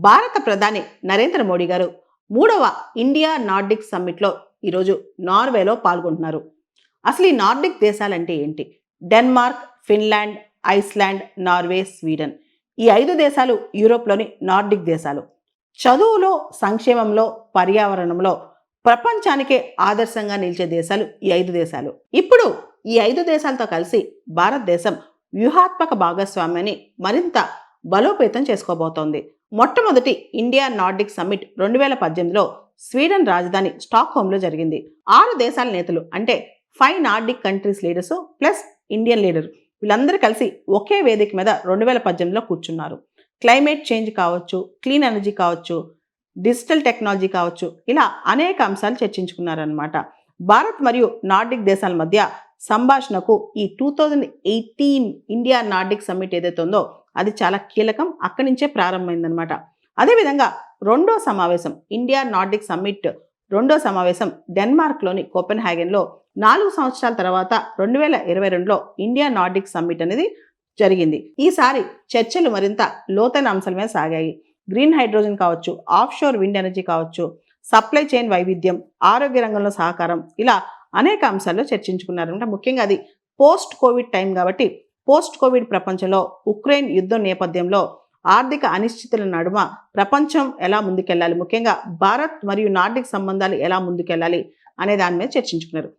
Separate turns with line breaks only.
భారత ప్రధాని నరేంద్ర మోడీ గారు 3వ ఇండియా నార్డిక్ సమ్మిట్లో ఈరోజు నార్వేలో పాల్గొంటున్నారు. అసలు ఈ నార్డిక్ దేశాలంటే ఏంటి? Denmark, Finland, Iceland, Norway, Sweden. ఈ 5 దేశాలు యూరోప్లోని నార్డిక్ దేశాలు. చదువులో, సంక్షేమంలో, పర్యావరణంలో ప్రపంచానికే ఆదర్శంగా నిలిచే దేశాలు ఈ 5 దేశాలు. ఇప్పుడు ఈ 5 దేశాలతో కలిసి భారతదేశం వ్యూహాత్మక భాగస్వామ్యాన్ని మరింత బలోపేతం చేసుకోబోతోంది. మొట్టమొదటి ఇండియా నార్డిక్ సమ్మిట్ 2018లో స్వీడన్ రాజధాని స్టాక్హోమ్లో జరిగింది. 6 దేశాల నేతలు అంటే 5 Nordic countries leaders plus Indian leader వీళ్ళందరూ కలిసి ఒకే వేదిక మీద 2018లో కూర్చున్నారు. క్లైమేట్ చేంజ్ కావచ్చు, క్లీన్ ఎనర్జీ కావచ్చు, డిజిటల్ టెక్నాలజీ కావచ్చు, ఇలా అనేక అంశాలు చర్చించుకున్నారనమాట. భారత్ మరియు నార్డిక్ దేశాల మధ్య సంభాషణకు ఈ 2018 ఇండియా నార్డిక్ సమ్మిట్ ఏదైతే ఉందో అది చాలా కీలకం. అక్కడి నుంచే ప్రారంభమైందనమాట. అదేవిధంగా రెండో సమావేశం ఇండియా నార్డిక్ సమ్మిట్ రెండో సమావేశం డెన్మార్క్లోని కోపెన్హాగెన్లో 4 సంవత్సరాల తర్వాత 2022లో ఇండియా నార్డిక్ సమ్మిట్ అనేది జరిగింది. ఈసారి చర్చలు మరింత లోతైన అంశాల మీద సాగాయి. గ్రీన్ హైడ్రోజన్ కావచ్చు, ఆఫ్ షోర్ విండ్ ఎనర్జీ కావచ్చు, సప్లై చైన్ వైవిధ్యం, ఆరోగ్య రంగంలో సహకారం, ఇలా అనేక అంశాల్లో చర్చించుకున్నారంట. ముఖ్యంగా అది పోస్ట్ కోవిడ్ టైం కాబట్టి పోస్ట్ కోవిడ్ ప్రపంచంలో ఉక్రెయిన్ యుద్ధం నేపథ్యంలో ఆర్థిక అనిశ్చితుల నడుమ ప్రపంచం ఎలా ముందుకెళ్ళాలి, ముఖ్యంగా భారత్ మరియు నార్డిక్ సంబంధాలు ఎలా ముందుకెళ్ళాలి అనే దాని మీద చర్చించుకున్నారు.